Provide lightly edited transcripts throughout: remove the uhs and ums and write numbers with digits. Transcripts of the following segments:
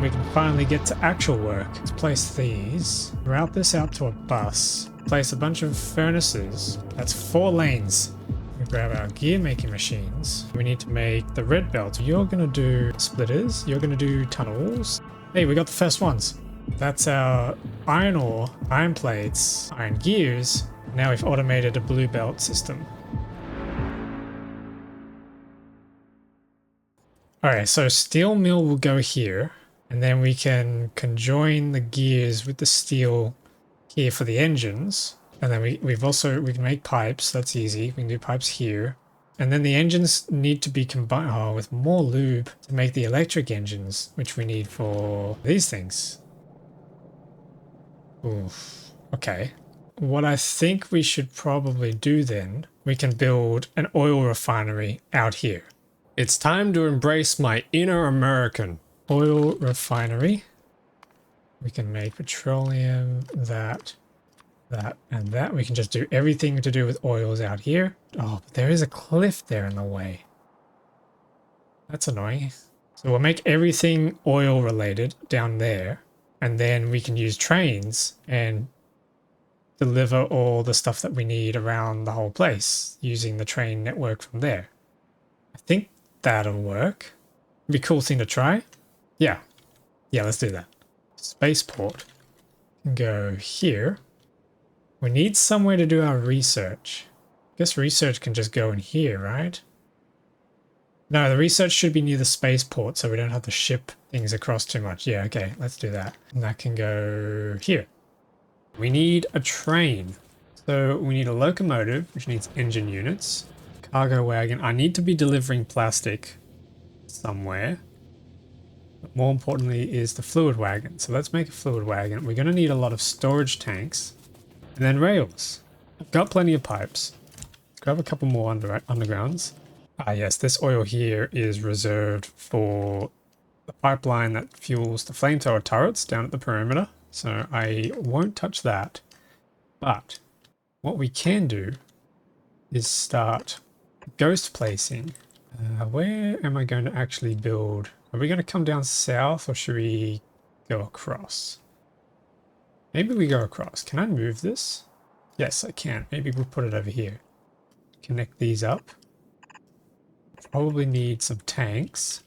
we can finally get to actual work. Let's place these, route this out to a bus, place a bunch of furnaces. That's 4 lanes. We grab our gear making machines. We need to make the red belt. You're gonna do splitters, you're gonna do tunnels. Hey, we got the first ones. That's our iron ore, iron plates, iron gears. Now we've automated a blue belt system. Alright, so steel mill will go here, and then we can conjoin the gears with the steel here for the engines. And then we can make pipes, that's easy. We can do pipes here. And then the engines need to be combined with more lube to make the electric engines, which we need for these things. Oof. Okay. What I think we should probably do then, we can build an oil refinery out here. It's time to embrace my inner American. Oil refinery. We can make petroleum, that, and that. We can just do everything to do with oils out here. Oh, but there is a cliff there in the way. That's annoying. So we'll make everything oil related down there. And then we can use trains and deliver all the stuff that we need around the whole place using the train network from there. I think that'll work. Be a cool thing to try. Yeah, let's do that. Spaceport can go here. We need somewhere to do our research. I guess research can just go in here, right? No, the research should be near the spaceport so we don't have to ship things across too much. Yeah, okay, let's do that. And that can go here. We need a train. So we need a locomotive, which needs engine units. Cargo wagon. I need to be delivering plastic somewhere. But more importantly is the fluid wagon. So let's make a fluid wagon. We're going to need a lot of storage tanks. And then rails. I've got plenty of pipes. Let's grab a couple more undergrounds. Ah yes, this oil here is reserved for the pipeline that fuels the flamethrower turrets down at the perimeter. So I won't touch that. But what we can do is start ghost placing. Where am I going to actually build? Are we going to come down south or should we go across? Maybe we go across. Can I move this? Yes, I can. Maybe we'll put it over here. Connect these up. Probably need some tanks.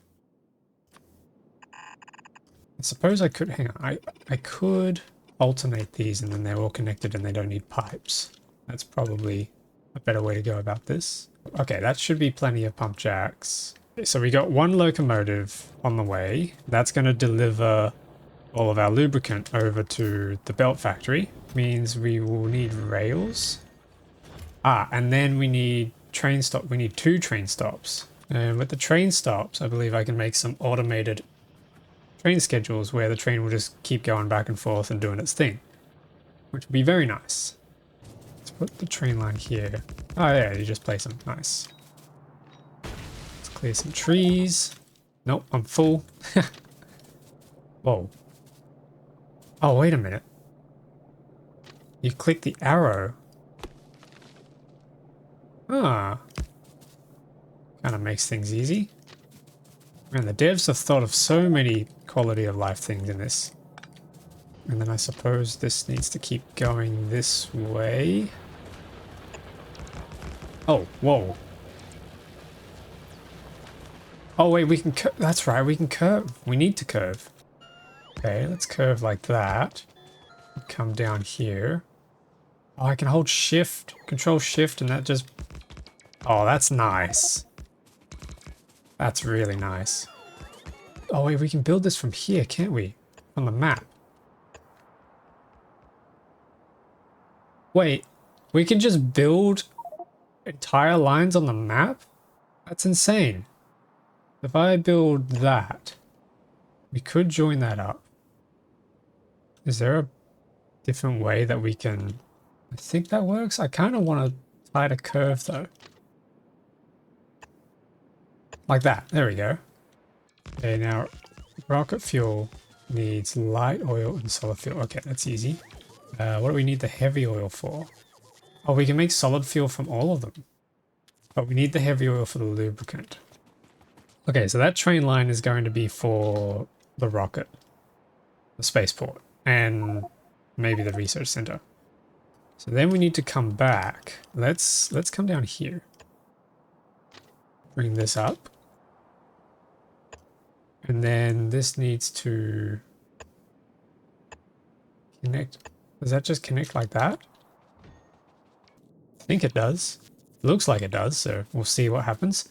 I suppose I could, hang on, I could alternate these and then they're all connected and they don't need pipes. That's probably a better way to go about this. Okay, that should be plenty of pump jacks. So we got one locomotive on the way. That's going to deliver all of our lubricant over to the belt factory. Means we will need rails. Ah, and then we need train stop. We need 2 train stops. And with the train stops, I believe I can make some automated train schedules where the train will just keep going back and forth and doing its thing, which would be very nice. Let's put the train line here. Oh yeah, you just place them. Nice. Let's clear some trees. Nope, I'm full. Whoa. Oh, wait a minute. You click the arrow. Ah. Kind of makes things easy. Man, the devs have thought of so many quality of life things in this. And then I suppose this needs to keep going this way. Oh, whoa. Oh wait, we can that's right, we can curve. We need to curve. Okay, let's curve like that. Come down here. Oh, I can hold shift, control shift, and that just... Oh, that's nice. That's really nice. Oh wait, we can build this from here, can't we? On the map. Wait, we can just build entire lines on the map? That's insane. If I build that, we could join that up. Is there a different way that we can... I think that works. I kind of want to tie a curve though. Like that. There we go. Okay, now rocket fuel needs light oil and solid fuel. Okay, that's easy. What do we need the heavy oil for? Oh, we can make solid fuel from all of them. But we need the heavy oil for the lubricant. Okay, so that train line is going to be for the rocket. the spaceport, and maybe the research center. So then we need to come back. Let's come down here. Bring this up. And then this needs to connect. Does that just connect like that? I think it does. Looks like it does, so we'll see what happens.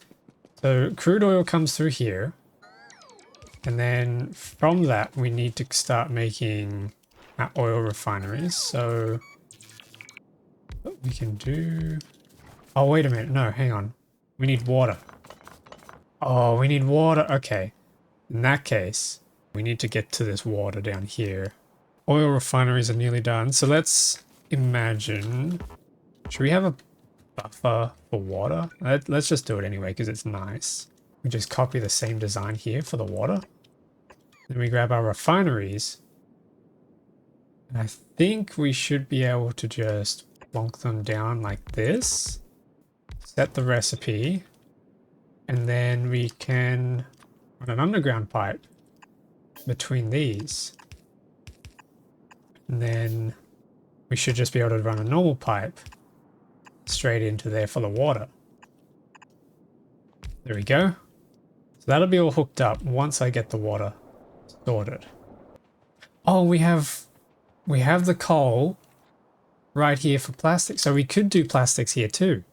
So crude oil comes through here. And then from that, we need to start making our oil refineries. So what we can do... Oh, wait a minute. No, hang on. We need water. Oh, we need water. Okay. In that case, we need to get to this water down here. Oil refineries are nearly done. So let's imagine... Should we have a buffer for water? Let's just do it anyway because it's nice. We just copy the same design here for the water. Then we grab our refineries. And I think we should be able to just plonk them down like this. Set the recipe. And then we can run an underground pipe between these. And then we should just be able to run a normal pipe straight into there for the water. There we go. So that'll be all hooked up once I get the water sorted. Oh, we have the coal right here for plastic. So we could do plastics here too.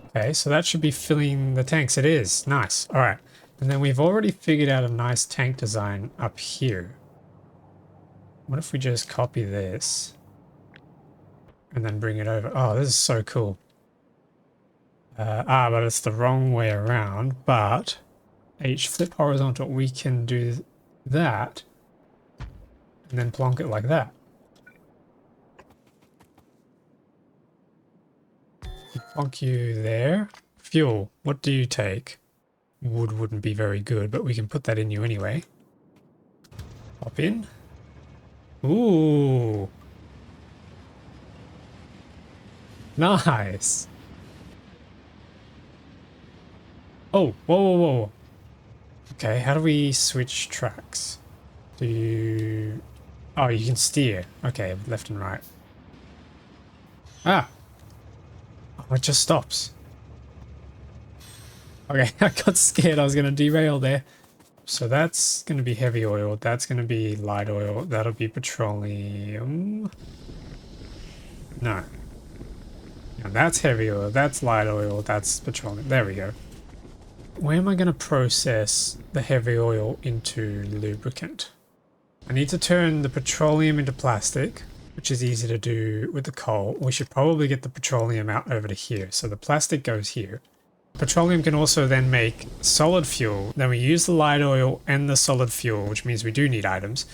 Okay, so that should be filling the tanks. It is. Nice. All right. And then we've already figured out a nice tank design up here. What if we just copy this and then bring it over? Oh, this is so cool. But it's the wrong way around. But H flip horizontal, we can do that and then plonk it like that. Plonk you there. Fuel, what do you take? Wood wouldn't be very good, but we can put that in you anyway. Pop in. Ooh. Nice. Oh, whoa, whoa, whoa. Okay, how do we switch tracks? Do you... Oh, you can steer. Okay, left and right. Ah. Oh, it just stops. Okay, I got scared I was going to derail there. So that's going to be heavy oil. That's going to be light oil. That'll be petroleum. No. No, that's heavy oil. That's light oil. That's petroleum. There we go. Where am I going to process the heavy oil into lubricant? I need to turn the petroleum into plastic, which is easy to do with the coal. We should probably get the petroleum out over to here. So the plastic goes here. Petroleum can also then make solid fuel. Then we use the light oil and the solid fuel, which means we do need items,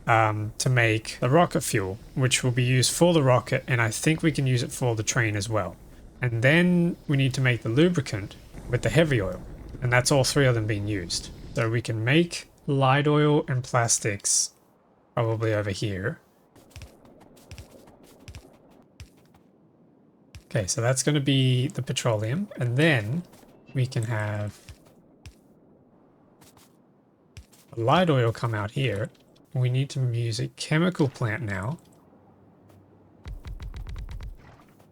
to make the rocket fuel, which will be used for the rocket, and I think we can use it for the train as well. And then we need to make the lubricant with the heavy oil, and that's all three of them being used. So we can make light oil and plastics probably over here. Okay, so that's going to be the petroleum, and then we can have the light oil come out here. We need to use a chemical plant now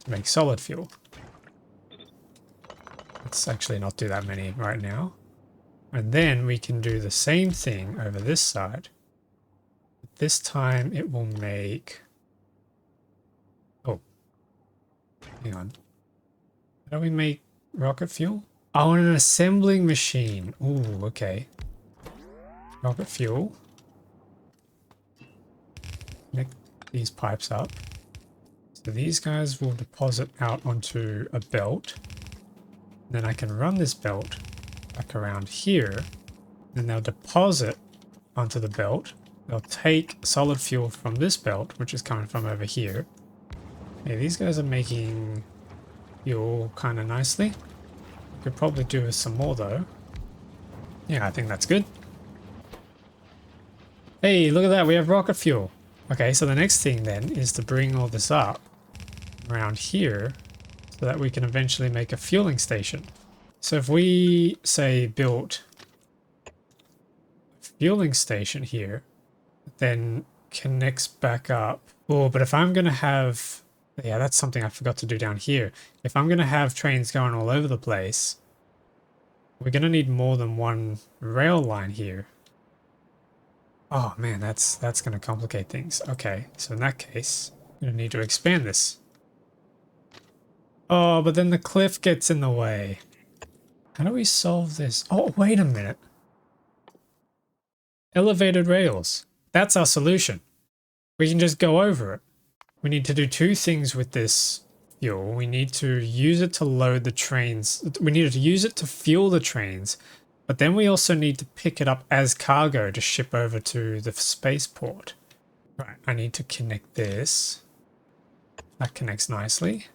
to make solid fuel. Let's actually not do that many right now. And then we can do the same thing over this side. This time it will make... Oh. Hang on. How do we make rocket fuel? Oh, an assembling machine. Ooh, okay. Rocket fuel. Connect these pipes up. So these guys will deposit out onto a belt. Then I can run this belt back around here. Then they'll deposit onto the belt. They'll take solid fuel from this belt, which is coming from over here. Yeah, these guys are making fuel kind of nicely. Could probably do with some more though. Yeah, I think that's good. Hey, look at that, we have rocket fuel. Okay, so the next thing then is to bring all this up around here so that we can eventually make a fueling station. So if we say built fueling station here, then connects back up. Oh, but if I'm going to have... Yeah, that's something I forgot to do down here. If I'm going to have trains going all over the place, we're going to need more than one rail line here. Oh man, that's going to complicate things. Okay, so in that case, I'm going to need to expand this. Oh, but then the cliff gets in the way. How do we solve this? Oh, wait a minute. Elevated rails. That's our solution. We can just go over it. We need to do two things with this fuel. We need to use it to load the trains. We need to use it to fuel the trains, but then we also need to pick it up as cargo to ship over to the spaceport. Right, I need to connect this. That connects nicely.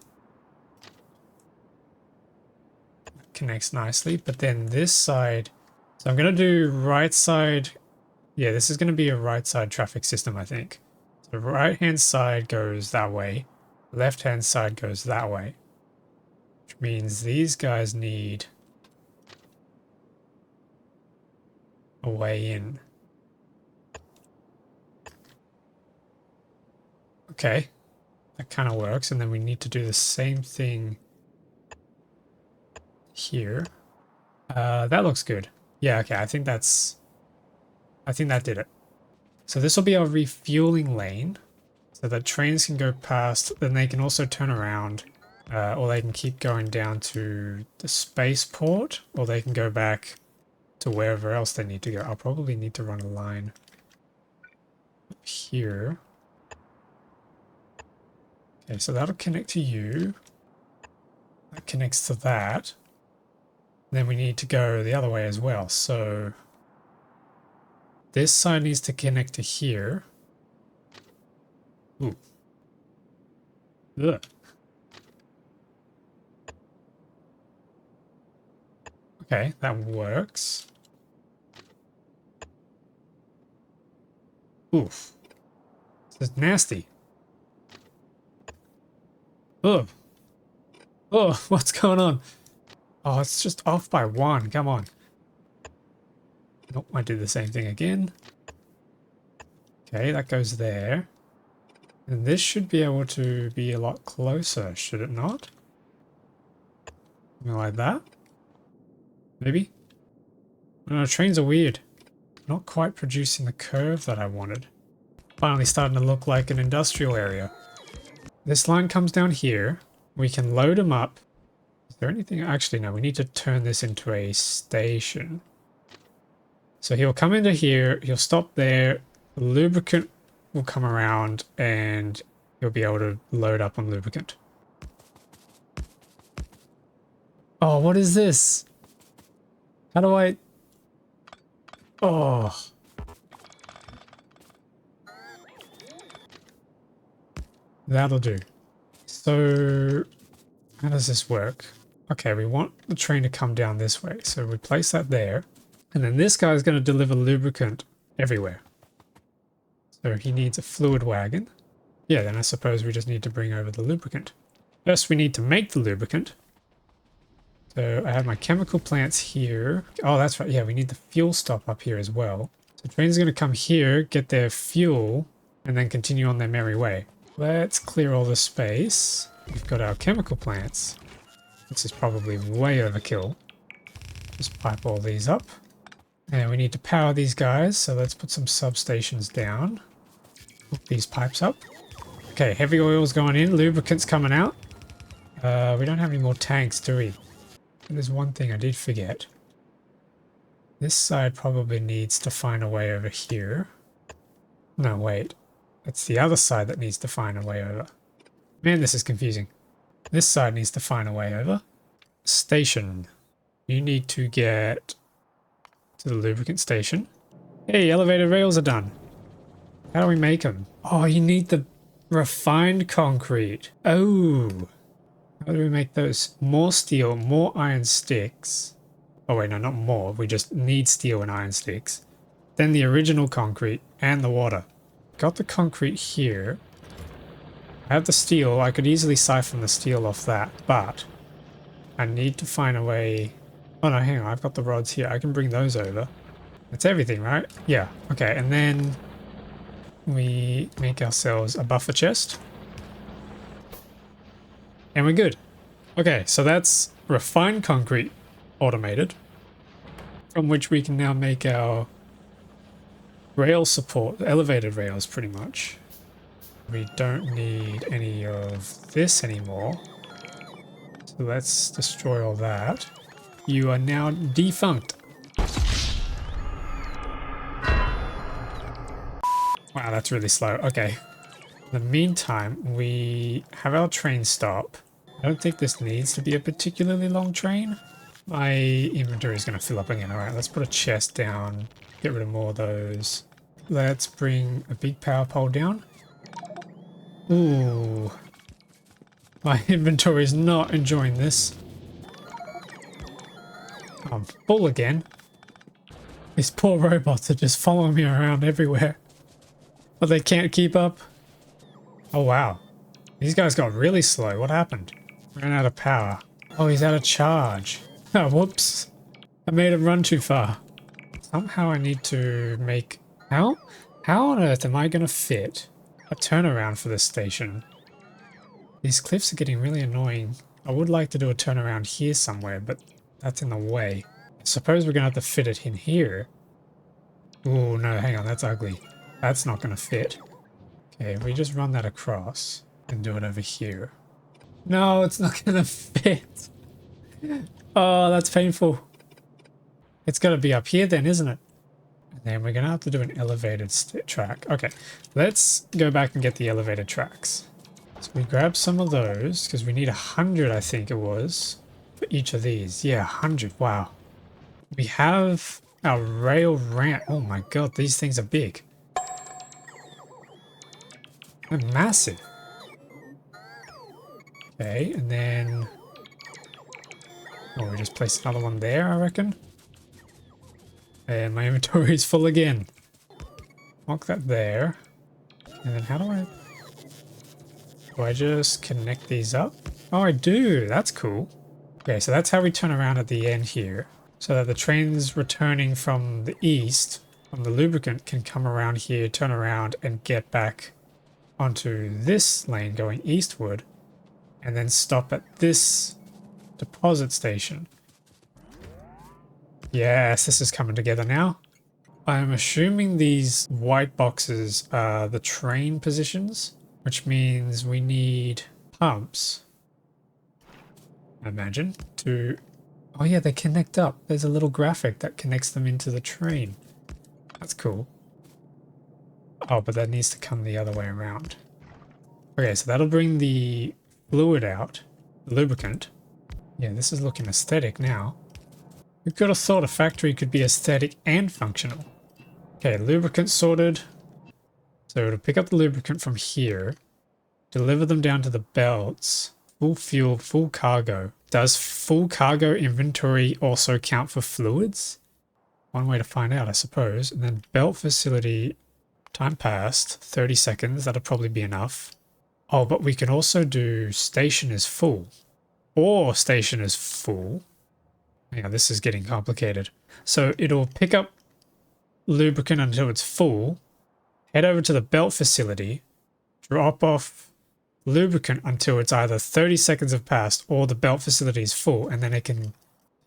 That connects nicely, but then this side... So I'm going to do right side... Yeah, this is going to be a right side traffic system, I think. The right hand side goes that way, left hand side goes that way, which means these guys need a way in. Okay, that kind of works, and then we need to do the same thing here. That looks good. Yeah, okay, I think that did it. So this will be our refueling lane, so that trains can go past, then they can also turn around, or they can keep going down to the spaceport, or they can go back to wherever else they need to go. I'll probably need to run a line up here. Okay, so that'll connect to you. That connects to that. Then we need to go the other way as well, so... This side needs to connect to here. Ooh. Ugh. Okay, that works. Oof. This is nasty. Oh. Oh, what's going on? Oh, it's just off by one. Come on. Nope, I do the same thing again. Okay, that goes there. And this should be able to be a lot closer, should it not? Something like that? Maybe? No, trains are weird. Not quite producing the curve that I wanted. Finally starting to look like an industrial area. This line comes down here. We can load them up. Is there anything? Actually, no, we need to turn this into a station. So he'll come into here, he'll stop there, the lubricant will come around, and he'll be able to load up on lubricant. Oh, what is this? How do I... Oh. That'll do. So, how does this work? Okay, we want the train to come down this way, so we place that there. And then this guy is going to deliver lubricant everywhere. So he needs a fluid wagon. Yeah, then I suppose we just need to bring over the lubricant. First we need to make the lubricant. So I have my chemical plants here. Oh, that's right. Yeah, we need the fuel stop up here as well. So trains are going to come here, get their fuel, and then continue on their merry way. Let's clear all the space. We've got our chemical plants. This is probably way overkill. Just pipe all these up. And we need to power these guys, so let's put some substations down. Hook these pipes up. Okay, heavy oil's going in, lubricant's coming out. We don't have any more tanks, do we? There's one thing I did forget. This side probably needs to find a way over here. No, wait. It's the other side that needs to find a way over. Man, this is confusing. This side needs to find a way over. Station. You need to get to the lubricant station. Hey, elevated rails are done. How do we make them? Oh, you need the refined concrete. Oh. How do we make those? More steel, more iron sticks. Oh wait, no, not more. We just need steel and iron sticks. Then the original concrete and the water. Got the concrete here. I have the steel. I could easily siphon the steel off that, but I need to find a way... Oh no, hang on. I've got the rods here. I can bring those over. That's everything, right? Yeah. Okay, and then we make ourselves a buffer chest. And we're good. Okay, so that's refined concrete automated, from which we can now make our rail support, elevated rails pretty much. We don't need any of this anymore. So let's destroy all that. You are now defunct. Wow, that's really slow. Okay. In the meantime, we have our train stop. I don't think this needs to be a particularly long train. My inventory is going to fill up again. All right, let's put a chest down. Get rid of more of those. Let's bring a big power pole down. Ooh. My inventory is not enjoying this. I'm full again. These poor robots are just following me around everywhere. But they can't keep up. Oh wow. These guys got really slow. What happened? Ran out of power. Oh, he's out of charge. Oh, whoops. I made him run too far. Somehow I need to make... How on earth am I going to fit a turnaround for this station? These cliffs are getting really annoying. I would like to do a turnaround here somewhere, but that's in the way. I suppose we're going to have to fit it in here. Ooh, no, hang on, that's ugly. That's not going to fit. Okay, we just run that across and do it over here. No, it's not going to fit. Oh, that's painful. It's got to be up here then, isn't it? And then we're going to have to do an elevated track. Okay, let's go back and get the elevated tracks. So we grab some of those because we need 100, I think it was, for each of these. Yeah, 100. Wow. We have our rail ramp. Oh my god, these things are big. They're massive. Okay, and then... Oh, we just placed another one there, I reckon. And my inventory is full again. Mark that there. And then how do I... Do I just connect these up? Oh, I do. That's cool. Okay, so that's how we turn around at the end here. So that the trains returning from the east, from the lubricant, can come around here, turn around, and get back onto this lane going eastward. And then stop at this deposit station. Yes, this is coming together now. I'm assuming these white boxes are the train positions, which means we need pumps, I imagine, to... Oh yeah, they connect up. There's a little graphic that connects them into the train. That's cool. Oh, but that needs to come the other way around. Okay, so that'll bring the fluid out, the lubricant. Yeah, this is looking aesthetic now. We could have thought a factory could be aesthetic and functional. Okay, lubricant sorted. So to pick up the lubricant from here, deliver them down to the belts, full fuel, full cargo. Does full cargo inventory also count for fluids? One way to find out, I suppose. And then belt facility, time passed, 30 seconds, that'll probably be enough. Oh, but we can also do station is full. Or station is full. Yeah, this is getting complicated. So it'll pick up lubricant until it's full, head over to the belt facility, drop off lubricant until it's either 30 seconds have passed or the belt facility is full, and then it can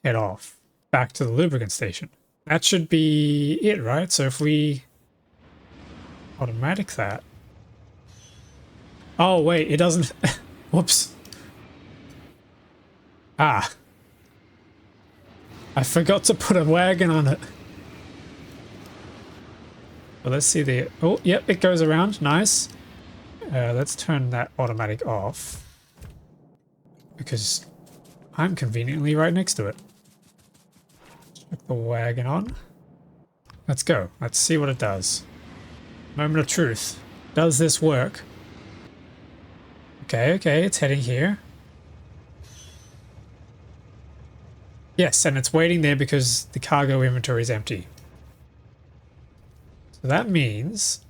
head off back to the lubricant station. That should be it, right? So if we automatic that... Oh, wait, it doesn't... Whoops. Ah. I forgot to put a wagon on it. Well, let's see the... Oh, yep, it goes around. Nice. Let's turn that automatic off. Because I'm conveniently right next to it. Put the wagon on. Let's go. Let's see what it does. Moment of truth. Does this work? Okay, okay, it's heading here. Yes, and it's waiting there because the cargo inventory is empty. So that means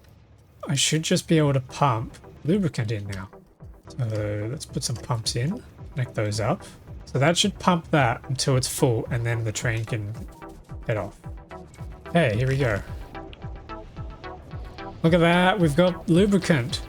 I should just be able to pump lubricant in now. So let's put some pumps in, connect those up. So that should pump that until it's full, and then the train can head off. Hey, here we go. Look at that, we've got lubricant.